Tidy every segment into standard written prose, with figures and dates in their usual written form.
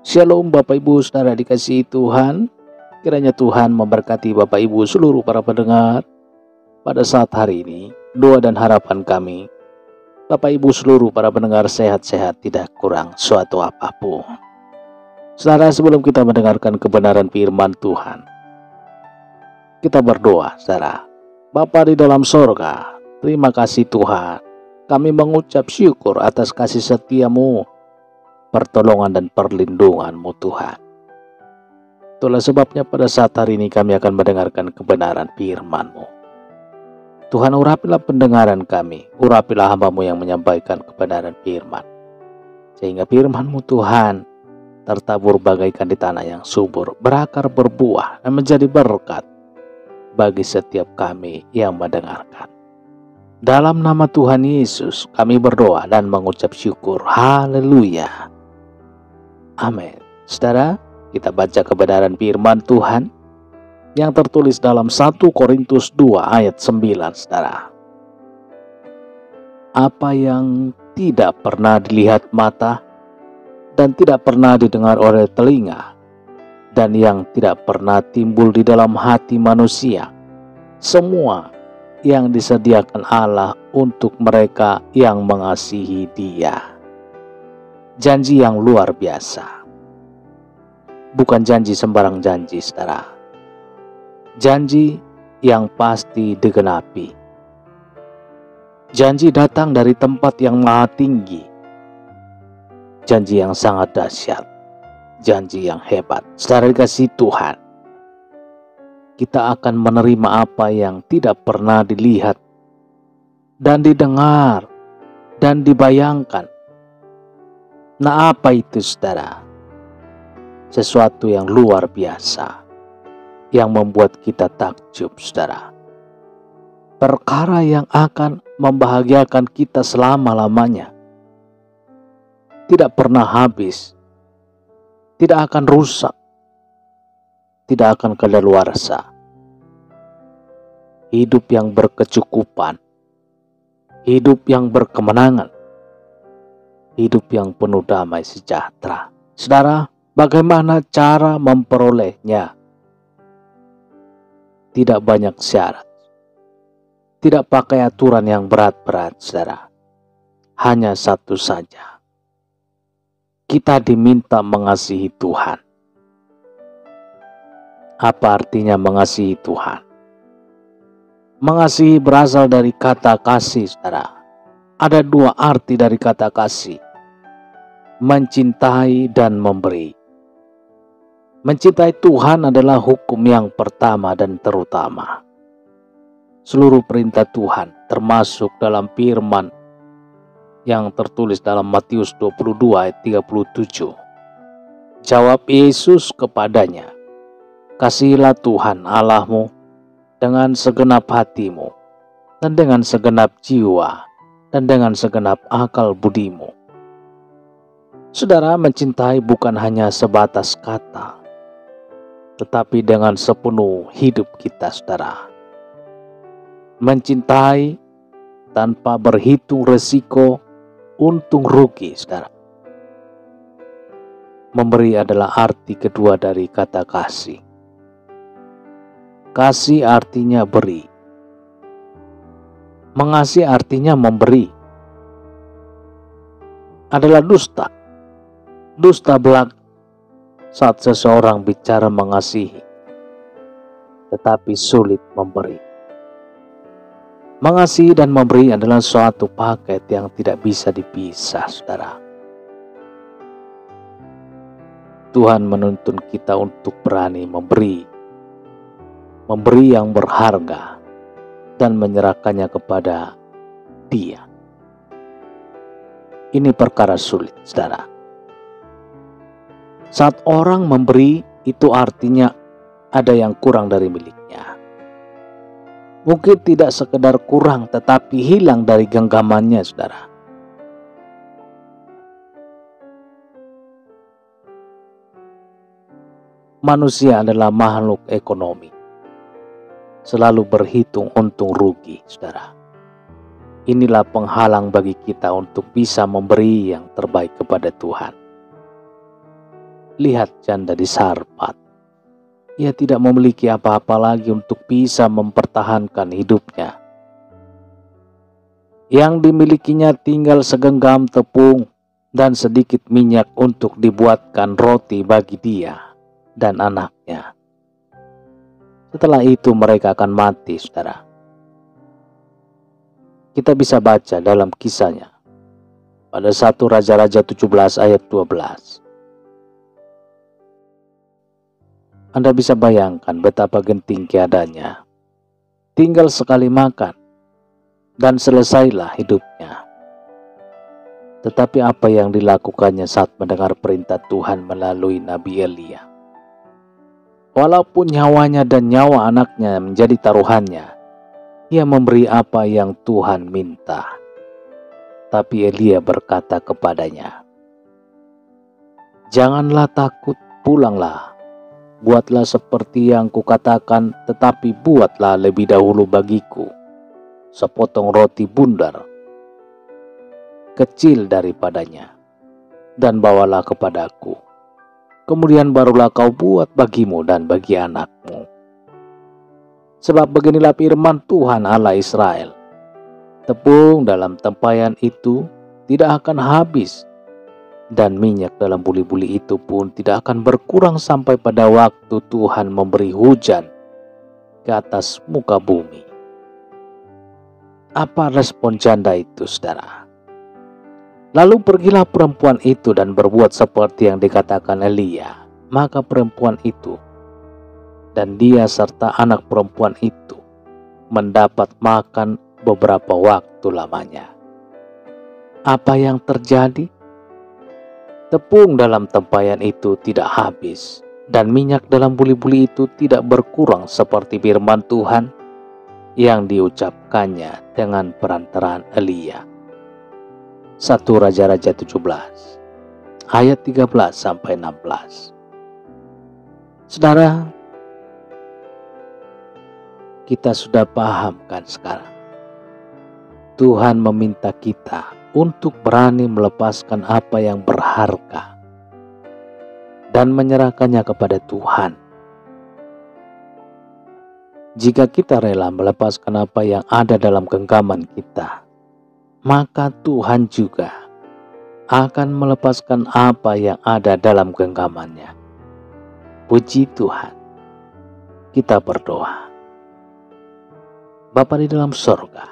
Shalom Bapak Ibu Saudara dikasihi Tuhan. Kiranya Tuhan memberkati Bapak Ibu seluruh para pendengar. Pada saat hari ini, doa dan harapan kami, Bapak Ibu seluruh para pendengar sehat-sehat, tidak kurang suatu apapun. Saudara, sebelum kita mendengarkan kebenaran firman Tuhan, kita berdoa, saudara. Bapa di dalam sorga, terima kasih Tuhan. Kami mengucap syukur atas kasih setia-Mu, pertolongan dan perlindungan-Mu Tuhan. Itulah sebabnya pada saat hari ini kami akan mendengarkan kebenaran firman-Mu. Tuhan, urapilah pendengaran kami, urapilah hamba-Mu yang menyampaikan kebenaran firman, sehingga firman-Mu Tuhan tertabur bagaikan di tanah yang subur, berakar, berbuah, dan menjadi berkat bagi setiap kami yang mendengarkan. Dalam nama Tuhan Yesus kami berdoa dan mengucap syukur. Haleluya. Amin. Saudara, kita baca kebenaran firman Tuhan yang tertulis dalam 1 Korintus 2 ayat 9, saudara. Apa yang tidak pernah dilihat mata dan tidak pernah didengar oleh telinga dan yang tidak pernah timbul di dalam hati manusia, semua yang disediakan Allah untuk mereka yang mengasihi Dia. Janji yang luar biasa. Bukan janji sembarang janji, saudara. Janji yang pasti digenapi. Janji datang dari tempat yang maha tinggi. Janji yang sangat dahsyat. Janji yang hebat. Saudara dikasihi Tuhan, kita akan menerima apa yang tidak pernah dilihat dan didengar dan dibayangkan. Nah, apa itu, saudara? Sesuatu yang luar biasa yang membuat kita takjub, saudara. Perkara yang akan membahagiakan kita selama-lamanya. Tidak pernah habis, tidak akan rusak, tidak akan kadaluarsa. Hidup yang berkecukupan, hidup yang berkemenangan, hidup yang penuh damai sejahtera. Saudara, bagaimana cara memperolehnya? Tidak banyak syarat, tidak pakai aturan yang berat-berat, saudara. Hanya satu saja. Kita diminta mengasihi Tuhan. Apa artinya mengasihi Tuhan? Mengasihi berasal dari kata kasih, saudara. Ada dua arti dari kata kasih: mencintai dan memberi. Mencintai Tuhan adalah hukum yang pertama dan terutama. Seluruh perintah Tuhan termasuk dalam firman yang tertulis dalam Matius 22 ayat 37. Jawab Yesus kepadanya, kasihilah Tuhan Allahmu dengan segenap hatimu, dan dengan segenap jiwa, dan dengan segenap akal budimu. Saudara, mencintai bukan hanya sebatas kata, tetapi dengan sepenuh hidup kita, saudara. Mencintai tanpa berhitung resiko, untung rugi, saudara. Memberi adalah arti kedua dari kata kasih. Kasih artinya beri. Mengasihi artinya memberi. Adalah dusta. Dusta belaka saat seseorang bicara mengasihi, tetapi sulit memberi. Mengasihi dan memberi adalah suatu paket yang tidak bisa dipisah, saudara. Tuhan menuntun kita untuk berani memberi. Memberi yang berharga dan menyerahkannya kepada Dia. Ini perkara sulit, saudara. Saat orang memberi, itu artinya ada yang kurang dari miliknya. Mungkin tidak sekedar kurang, tetapi hilang dari genggamannya, saudara. Manusia adalah makhluk ekonomi. Selalu berhitung untung rugi, saudara. Inilah penghalang bagi kita untuk bisa memberi yang terbaik kepada Tuhan. lihat janda di Sarfat. Ia tidak memiliki apa-apa lagi untuk bisa mempertahankan hidupnya. Yang dimilikinya tinggal segenggam tepung dan sedikit minyak untuk dibuatkan roti bagi dia dan anaknya. Setelah itu mereka akan mati, saudara. Kita bisa baca dalam kisahnya pada 1 Raja-Raja 17 ayat 12. Anda bisa bayangkan betapa genting keadaannya. Tinggal sekali makan dan selesailah hidupnya. Tetapi apa yang dilakukannya saat mendengar perintah Tuhan melalui Nabi Elia? Walaupun nyawanya dan nyawa anaknya menjadi taruhannya, ia memberi apa yang Tuhan minta. Tapi Elia berkata kepadanya, "Janganlah takut, pulanglah. Buatlah seperti yang kukatakan, tetapi buatlah lebih dahulu bagiku sepotong roti bundar kecil daripadanya, dan bawalah kepadaku. Kemudian barulah kau buat bagimu dan bagi anakmu. Sebab beginilah firman Tuhan Allah Israel, tepung dalam tempayan itu tidak akan habis, dan minyak dalam buli-buli itu pun tidak akan berkurang sampai pada waktu Tuhan memberi hujan ke atas muka bumi." Apa respon janda itu, saudara? Lalu pergilah perempuan itu dan berbuat seperti yang dikatakan Elia. Maka perempuan itu dan dia serta anak perempuan itu mendapat makan beberapa waktu lamanya. Apa yang terjadi? Tepung dalam tempayan itu tidak habis, dan minyak dalam buli-buli itu tidak berkurang seperti firman Tuhan yang diucapkannya dengan perantaraan Elia. 1 Raja-Raja 17 ayat 13 sampai 16. Saudara, kita sudah paham kan sekarang? Tuhan meminta kita untuk berani melepaskan apa yang berharga dan menyerahkannya kepada Tuhan. Jika kita rela melepaskan apa yang ada dalam genggaman kita, maka Tuhan juga akan melepaskan apa yang ada dalam genggamannya. Puji Tuhan. Kita berdoa. Bapa di dalam sorga,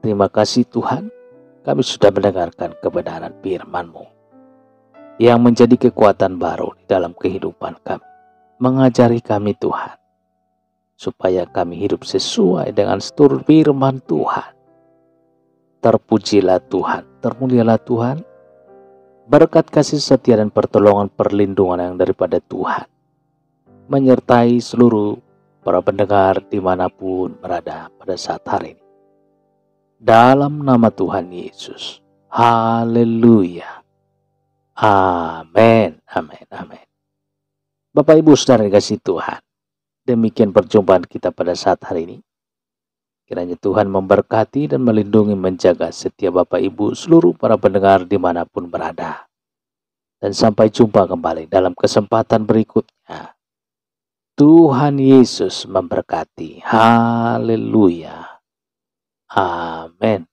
terima kasih Tuhan, kami sudah mendengarkan kebenaran firman-Mu yang menjadi kekuatan baru di dalam kehidupan kami. Mengajari kami Tuhan, supaya kami hidup sesuai dengan seluruh firman Tuhan. Terpujilah Tuhan, termulialah Tuhan. Berkat kasih setia dan pertolongan perlindungan yang daripada Tuhan menyertai seluruh para pendengar dimanapun berada pada saat hari ini. Dalam nama Tuhan Yesus. Haleluya. Amin. Amin. Amin. Bapak Ibu Saudara dikasihi Tuhan, demikian perjumpaan kita pada saat hari ini. Kiranya Tuhan memberkati dan melindungi menjaga setiap Bapak Ibu seluruh para pendengar dimanapun berada. Dan sampai jumpa kembali dalam kesempatan berikutnya. Tuhan Yesus memberkati. Haleluya. Amin.